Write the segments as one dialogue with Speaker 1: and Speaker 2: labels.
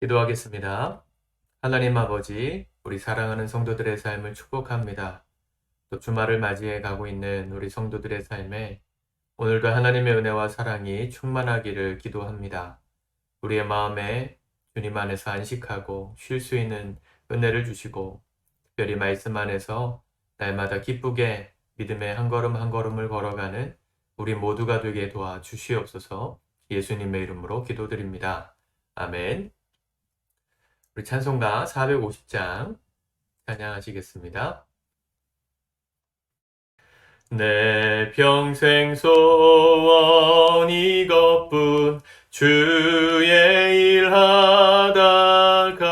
Speaker 1: 기도하겠습니다. 하나님 아버지, 우리 사랑하는 성도들의 삶을 축복합니다. 또 주말을 맞이해 가고 있는 우리 성도들의 삶에 오늘도 하나님의 은혜와 사랑이 충만하기를 기도합니다. 우리의 마음에 주님 안에서 안식하고 쉴 수 있는 은혜를 주시고 특별히 말씀 안에서 날마다 기쁘게 믿음의 한 걸음 한 걸음을 걸어가는 우리 모두가 되게 도와주시옵소서. 예수님의 이름으로 기도드립니다. 아멘. 우리 찬송가 450장 찬양하시겠습니다. 내 평생 소원 이것뿐 주의 일 하다가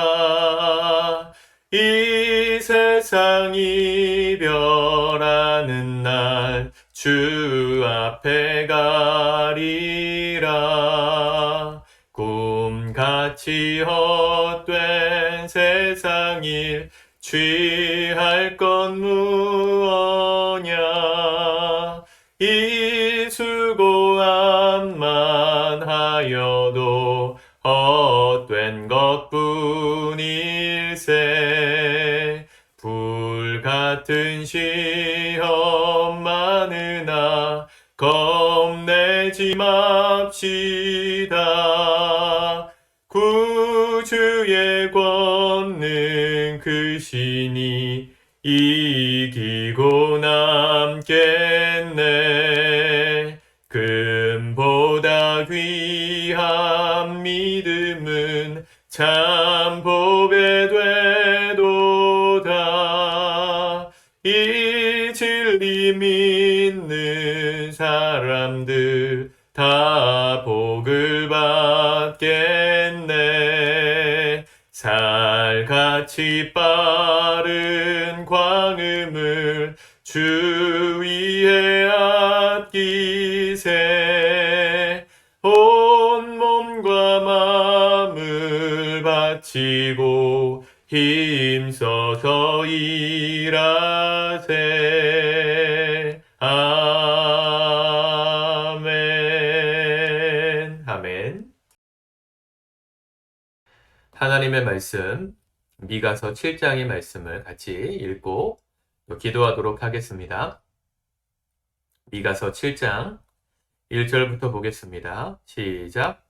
Speaker 1: 이 세상 이별하는 날 주 앞에 가리라. 꿈같이 헛된 세상 일 취할 건 무엇냐. 이 수고함만 하여도 헛된 것뿐일세. 불같은 시험 많으나 겁내지 맙시다. 구주의 권능 크시니 이기고 남겠네. 금보다 귀한 믿음은 참 보배 되도다. 이 진리 믿는 사람들 다 복을 받겠네. 살같이 빠른 광음을 주 위에 아끼세. 온 몸과 마음을 바치고 힘써서 일하세. 아멘. 아멘. 하나님의 말씀, 미가서 7장의 말씀을 같이 읽고 또 기도하도록 하겠습니다. 미가서 7장 1절부터 보겠습니다. 시작.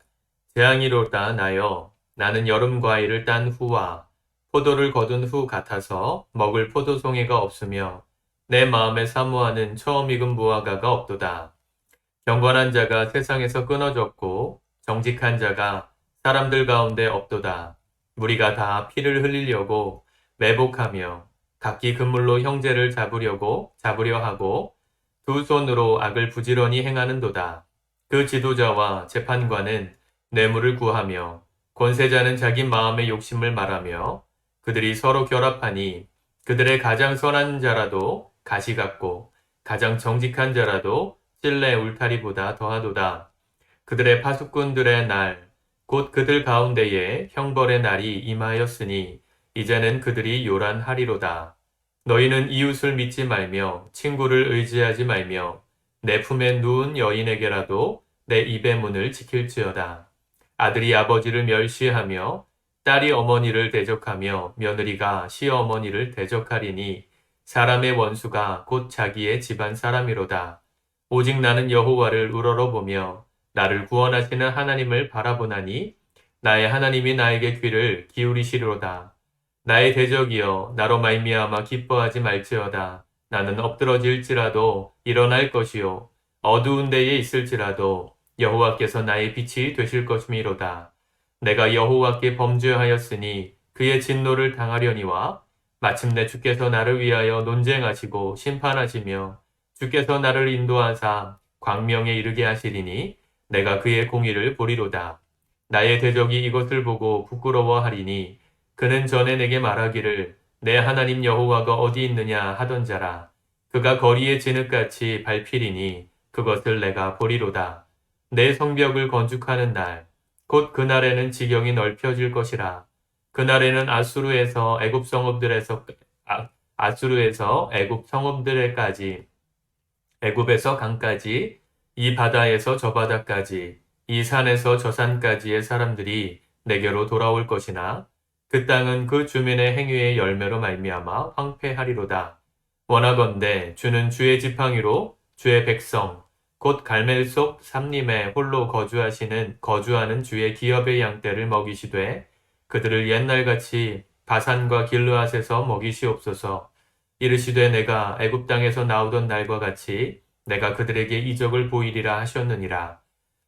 Speaker 1: 재앙이로다 나여, 나는 여름 과일을 딴 후와 포도를 거둔 후 같아서 먹을 포도송이가 없으며 내 마음에 사모하는 처음 익은 무화과가 없도다. 경건한 자가 세상에서 끊어졌고 정직한 자가 사람들 가운데 없도다. 우리가 다 피를 흘리려고 매복하며 각기 그물로 형제를 잡으려 하고 두 손으로 악을 부지런히 행하는도다. 그 지도자와 재판관은 뇌물을 구하며 권세자는 자기 마음의 욕심을 말하며 그들이 서로 결합하니 그들의 가장 선한 자라도 가시 같고 가장 정직한 자라도 찔레 울타리보다 더하도다. 그들의 파수꾼들의 날 곧 그들 가운데에 형벌의 날이 임하였으니 이제는 그들이 요란하리로다. 너희는 이웃을 믿지 말며 친구를 의지하지 말며 내 품에 누운 여인에게라도 내 입의 문을 지킬지어다. 아들이 아버지를 멸시하며 딸이 어머니를 대적하며 며느리가 시어머니를 대적하리니 사람의 원수가 곧 자기의 집안 사람이로다. 오직 나는 여호와를 우러러보며 나를 구원하시는 하나님을 바라보나니 나의 하나님이 나에게 귀를 기울이시리로다. 나의 대적이여 나로 말미암아 기뻐하지 말지어다. 나는 엎드러질지라도 일어날 것이요 어두운 데에 있을지라도 여호와께서 나의 빛이 되실 것이미로다. 내가 여호와께 범죄하였으니 그의 진노를 당하려니와 마침내 주께서 나를 위하여 논쟁하시고 심판하시며 주께서 나를 인도하사 광명에 이르게 하시리니 내가 그의 공의를 보리로다. 나의 대적이 이것을 보고 부끄러워하리니 그는 전에 내게 말하기를 내 하나님 여호와가 어디 있느냐 하던 자라. 그가 거리에 진흙같이 밟히리니 그것을 내가 보리로다. 내 성벽을 건축하는 날, 곧 그날에는 지경이 넓혀질 것이라. 그날에는 아수르에서 애굽 성읍들에까지 애굽에서 강까지 이 바다에서 저 바다까지 이 산에서 저 산까지의 사람들이 내게로 돌아올 것이나 그 땅은 그 주민의 행위의 열매로 말미암아 황폐하리로다. 원하건대 주는 주의 지팡이로 주의 백성 곧 갈멜 속 삼림에 홀로 거주하는 주의 기업의 양떼를 먹이시되 그들을 옛날같이 바산과 길르앗에서 먹이시옵소서. 이르시되 내가 애굽 땅에서 나오던 날과 같이 내가 그들에게 이적을 보이리라 하셨느니라.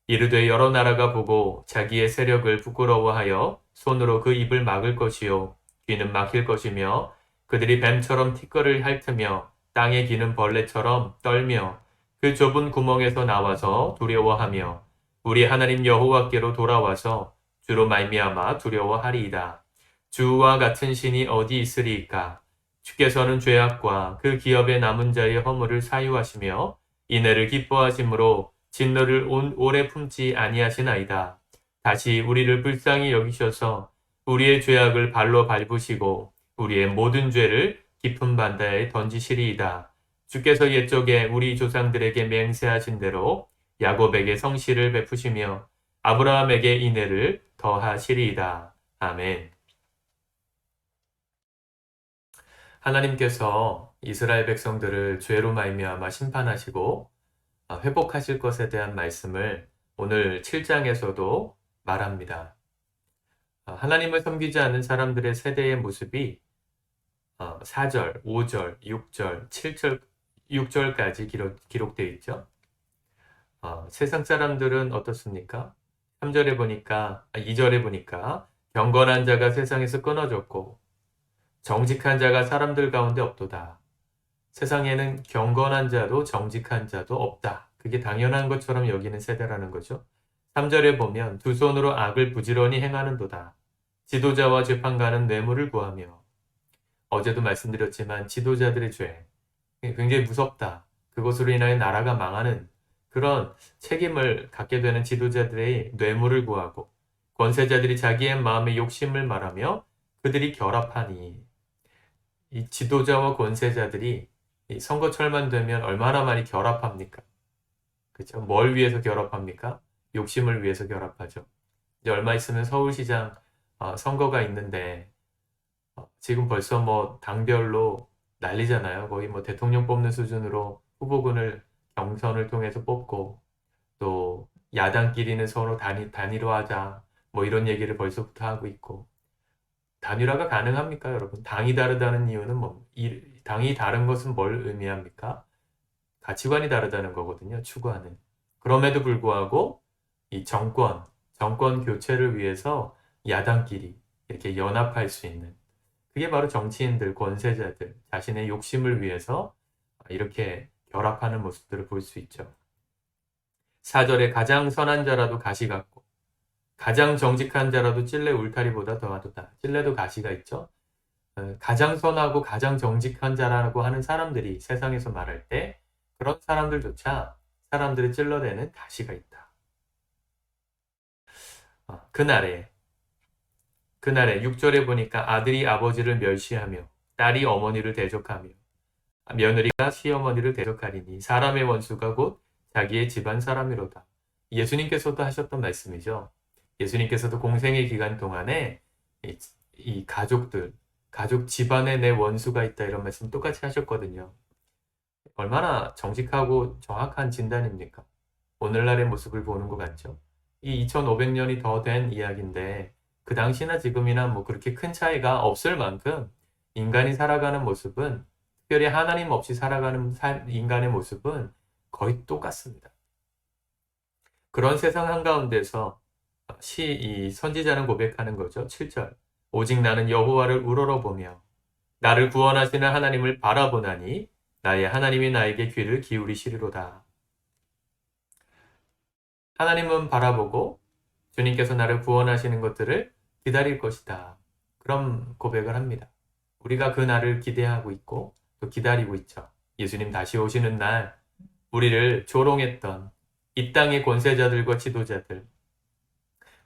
Speaker 1: 이르되 여러 나라가 보고 자기의 세력을 부끄러워하여 손으로 그 입을 막을 것이요 귀는 막힐 것이며 그들이 뱀처럼 티끌을 핥으며 땅에 기는 벌레처럼 떨며 그 좁은 구멍에서 나와서 두려워하며 우리 하나님 여호와께로 돌아와서 주로 말미암아 두려워하리이다. 주와 같은 신이 어디 있으리이까? 주께서는 죄악과 그 기업의 남은 자의 허물을 사유하시며 이내를 기뻐하심으로 진노를 오래 품지 아니하시나이다. 다시 우리를 불쌍히 여기셔서 우리의 죄악을 발로 밟으시고 우리의 모든 죄를 깊은 바다에 던지시리이다. 주께서 옛적에 우리 조상들에게 맹세하신 대로 야곱에게 성실을 베푸시며 아브라함에게 인애를 더하시리이다. 아멘. 하나님께서 이스라엘 백성들을 죄로 말미암아 심판하시고 회복하실 것에 대한 말씀을 오늘 7장에서도 말합니다. 하나님을 섬기지 않는 사람들의 세대의 모습이 4절, 5절, 6절, 7절, 6절까지 기록되어 있죠. 세상 사람들은 어떻습니까? 3절에 보니까, 2절에 보니까 경건한 자가 세상에서 끊어졌고 정직한 자가 사람들 가운데 없도다. 세상에는 경건한 자도 정직한 자도 없다. 그게 당연한 것처럼 여기는 세대라는 거죠. 3절에 보면 두 손으로 악을 부지런히 행하는도다. 지도자와 재판관은 뇌물을 구하며 어제도 말씀드렸지만 지도자들의 죄 굉장히 무섭다. 그것으로 인하여 나라가 망하는 그런 책임을 갖게 되는 지도자들의 뇌물을 구하고 권세자들이 자기의 마음의 욕심을 말하며 그들이 결합하니 이 지도자와 권세자들이 이 선거철만 되면 얼마나 많이 결합합니까? 그렇죠? 뭘 위해서 결합합니까? 욕심을 위해서 결합하죠. 이제 얼마 있으면 서울시장 선거가 있는데 지금 벌써 뭐 당별로 난리잖아요. 거의 뭐 대통령 뽑는 수준으로 후보군을 경선을 통해서 뽑고 또 야당끼리는 서로 단일화하자 뭐 이런 얘기를 벌써부터 하고 있고 단일화가 가능합니까, 여러분? 당이 다르다는 이유는 당이 다른 것은 뭘 의미합니까? 가치관이 다르다는 거거든요, 추구하는. 그럼에도 불구하고 이 정권 교체를 위해서 야당끼리 이렇게 연합할 수 있는 그게 바로 정치인들, 권세자들, 자신의 욕심을 위해서 이렇게 결합하는 모습들을 볼 수 있죠. 4절에 가장 선한 자라도 가시 같고 가장 정직한 자라도 찔레 울타리보다 더하도다. 찔레도 가시가 있죠. 가장 선하고 가장 정직한 자라고 하는 사람들이 세상에서 말할 때 그런 사람들조차 사람들을 찔러대는 가시가 있다. 그날에 6절에 보니까 아들이 아버지를 멸시하며 딸이 어머니를 대적하며 며느리가 시어머니를 대적하리니 사람의 원수가 곧 자기의 집안 사람이로다. 예수님께서도 하셨던 말씀이죠. 예수님께서도 공생의 기간 동안에 이 가족 집안에 내 원수가 있다 이런 말씀 똑같이 하셨거든요. 얼마나 정직하고 정확한 진단입니까? 오늘날의 모습을 보는 것 같죠. 이 2500년이 더 된 이야기인데 그 당시나 지금이나 뭐 그렇게 큰 차이가 없을 만큼 인간이 살아가는 모습은 특별히 하나님 없이 살아가는 인간의 모습은 거의 똑같습니다. 그런 세상 한가운데서 이 선지자는 고백하는 거죠. 7절 오직 나는 여호와를 우러러보며 나를 구원하시는 하나님을 바라보나니 나의 하나님이 나에게 귀를 기울이시리로다. 하나님은 바라보고 주님께서 나를 구원하시는 것들을 기다릴 것이다. 그런 고백을 합니다. 우리가 그 날을 기대하고 있고 또 기다리고 있죠. 예수님 다시 오시는 날 우리를 조롱했던 이 땅의 권세자들과 지도자들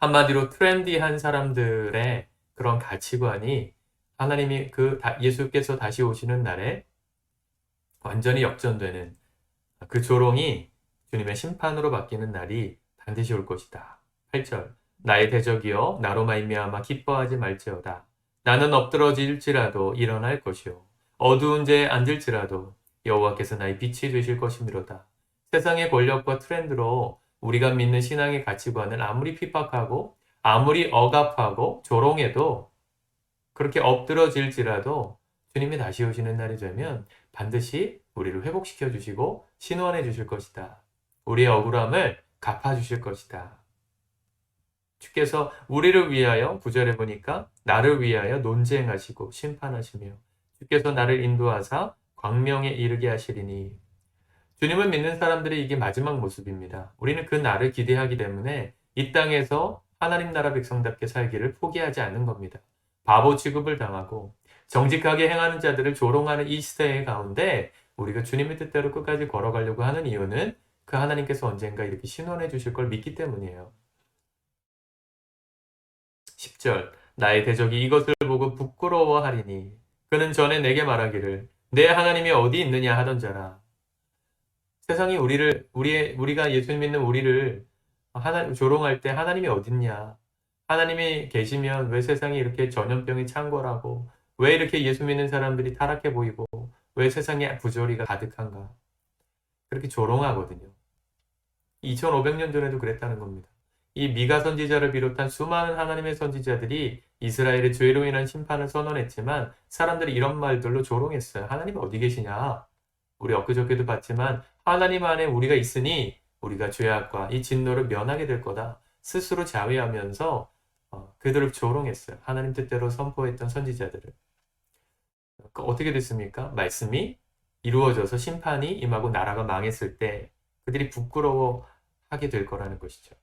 Speaker 1: 한마디로 트렌디한 사람들의 그런 가치관이 하나님이 예수께서 다시 오시는 날에 완전히 역전되는 그 조롱이 주님의 심판으로 바뀌는 날이 반드시 올 것이다. 8절 나의 대적이여 나로 말미암아 기뻐하지 말지어다. 나는 엎드러질지라도 일어날 것이요 어두운 데에 앉을지라도 여호와께서 나의 빛이 되실 것이미로다. 세상의 권력과 트렌드로 우리가 믿는 신앙의 가치관을 아무리 핍박하고 아무리 억압하고 조롱해도 그렇게 엎드러질지라도 주님이 다시 오시는 날이 되면 반드시 우리를 회복시켜 주시고 신원해 주실 것이다. 우리의 억울함을 갚아 주실 것이다. 주께서 우리를 위하여 9절에 보니까 나를 위하여 논쟁하시고 심판하시며 주께서 나를 인도하사 광명에 이르게 하시리니 주님을 믿는 사람들의 이게 마지막 모습입니다. 우리는 그 날을 기대하기 때문에 이 땅에서 하나님 나라 백성답게 살기를 포기하지 않는 겁니다. 바보 취급을 당하고 정직하게 행하는 자들을 조롱하는 이 시대의 가운데 우리가 주님의 뜻대로 끝까지 걸어가려고 하는 이유는 그 하나님께서 언젠가 이렇게 신원해 주실 걸 믿기 때문이에요. 10절 나의 대적이 이것을 보고 부끄러워하리니 그는 전에 내게 말하기를 내 하나님이 어디 있느냐 하던 자라. 세상이 우리가 예수 믿는 우리를 조롱할 때 하나님이 어딨냐? 하나님이 계시면 왜 세상이 이렇게 전염병이 창궐하고 왜 이렇게 예수 믿는 사람들이 타락해 보이고 왜 세상에 부조리가 가득한가? 그렇게 조롱하거든요. 2500년 전에도 그랬다는 겁니다. 이 미가 선지자를 비롯한 수많은 하나님의 선지자들이 이스라엘의 죄로 인한 심판을 선언했지만 사람들이 이런 말들로 조롱했어요. 하나님 어디 계시냐? 우리 엊그저께도 봤지만 하나님 안에 우리가 있으니 우리가 죄악과 이 진노를 면하게 될 거다. 스스로 자위하면서 그들을 조롱했어요. 하나님 뜻대로 선포했던 선지자들을. 어떻게 됐습니까? 말씀이 이루어져서 심판이 임하고 나라가 망했을 때 그들이 부끄러워하게 될 거라는 것이죠.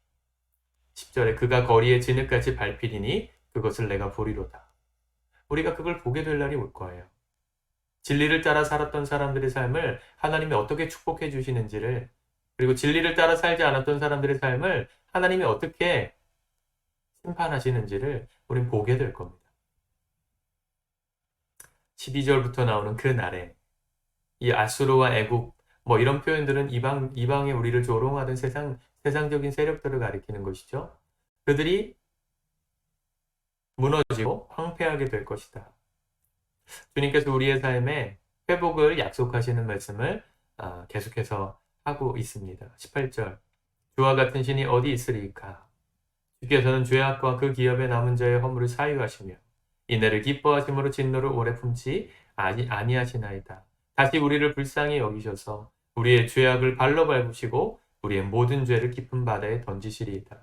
Speaker 1: 10절에 그가 거리에 진흙같이 밟히리니 그것을 내가 보리로다. 우리가 그걸 보게 될 날이 올 거예요. 진리를 따라 살았던 사람들의 삶을 하나님이 어떻게 축복해 주시는지를 그리고 진리를 따라 살지 않았던 사람들의 삶을 하나님이 어떻게 심판하시는지를 우린 보게 될 겁니다. 12절부터 나오는 그 날에 이 아수르와 애국 이런 표현들은 이방에 우리를 조롱하던 세상적인 세력들을 가리키는 것이죠. 그들이 무너지고 황폐하게 될 것이다. 주님께서 우리의 삶에 회복을 약속하시는 말씀을 계속해서 하고 있습니다. 18절 주와 같은 신이 어디 있으리까? 주께서는 죄악과 그 기업에 남은 자의 허물을 사유하시며 이내를 기뻐하심으로 진노를 오래 품지 아니하시나이다. 다시 우리를 불쌍히 여기셔서 우리의 죄악을 발로 밟으시고 우리의 모든 죄를 깊은 바다에 던지시리이다.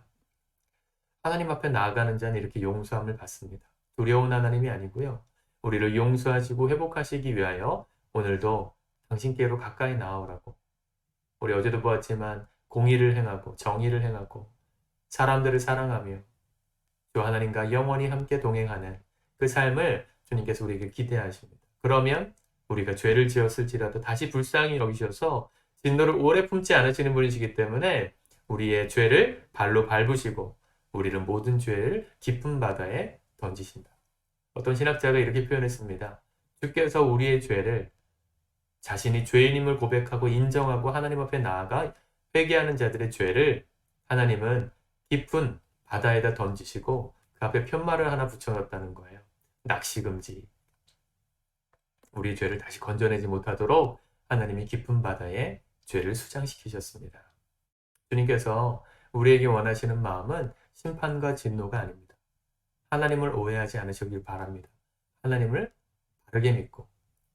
Speaker 1: 하나님 앞에 나아가는 자는 이렇게 용서함을 받습니다. 두려운 하나님이 아니고요. 우리를 용서하시고 회복하시기 위하여 오늘도 당신께로 가까이 나아오라고. 우리 어제도 보았지만 공의를 행하고 정의를 행하고 사람들을 사랑하며 주 하나님과 영원히 함께 동행하는 그 삶을 주님께서 우리에게 기대하십니다. 그러면 우리가 죄를 지었을지라도 다시 불쌍히 여기셔서 진노를 오래 품지 않으시는 분이시기 때문에 우리의 죄를 발로 밟으시고 우리를 모든 죄를 깊은 바다에 던지신다. 어떤 신학자가 이렇게 표현했습니다. 주께서 우리의 죄를 자신이 죄인임을 고백하고 인정하고 하나님 앞에 나아가 회개하는 자들의 죄를 하나님은 깊은 바다에다 던지시고 그 앞에 편말을 하나 붙여놨다는 거예요. 낚시금지. 우리의 죄를 다시 건져내지 못하도록 하나님이 깊은 바다에 죄를 수장시키셨습니다. 주님께서 우리에게 원하시는 마음은 심판과 진노가 아닙니다. 하나님을 오해하지 않으시길 바랍니다. 하나님을 바르게 믿고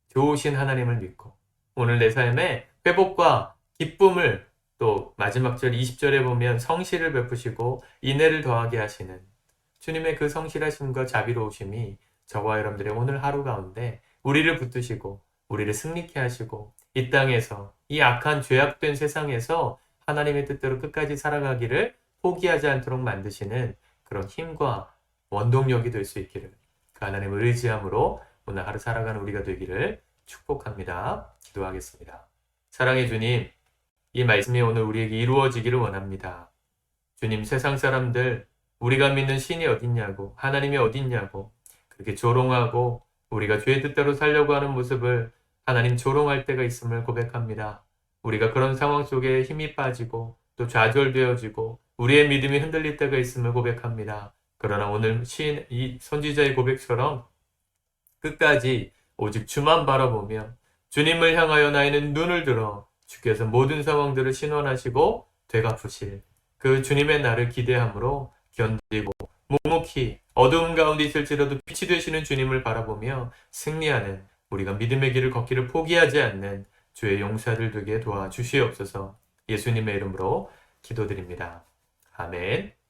Speaker 1: 좋으신 하나님을 믿고 오늘 내 삶에 회복과 기쁨을 또 마지막 절 20절에 보면 성실을 베푸시고 인애를 더하게 하시는 주님의 그 성실하심과 자비로우심이 저와 여러분들의 오늘 하루 가운데 우리를 붙드시고 우리를 승리케 하시고 이 땅에서 이 악한 죄악된 세상에서 하나님의 뜻대로 끝까지 살아가기를 포기하지 않도록 만드시는 그런 힘과 원동력이 될 수 있기를 그 하나님을 의지함으로 오늘 하루 살아가는 우리가 되기를 축복합니다. 기도하겠습니다. 사랑의 주님, 이 말씀이 오늘 우리에게 이루어지기를 원합니다. 주님, 세상 사람들 우리가 믿는 신이 어딨냐고 하나님이 어딨냐고 그렇게 조롱하고 우리가 죄의 뜻대로 살려고 하는 모습을 하나님 조롱할 때가 있음을 고백합니다. 우리가 그런 상황 속에 힘이 빠지고 또 좌절되어지고 우리의 믿음이 흔들릴 때가 있음을 고백합니다. 그러나 오늘 시인 이 선지자의 고백처럼 끝까지 오직 주만 바라보며 주님을 향하여 나이는 눈을 들어 주께서 모든 상황들을 신원하시고 되갚으실 그 주님의 날을 기대함으로 견디고 묵묵히 어두운 가운데 있을지라도 빛이 되시는 주님을 바라보며 승리하는 우리가 믿음의 길을 걷기를 포기하지 않는 주의 용사들 되게 도와주시옵소서. 예수님의 이름으로 기도드립니다. 아멘.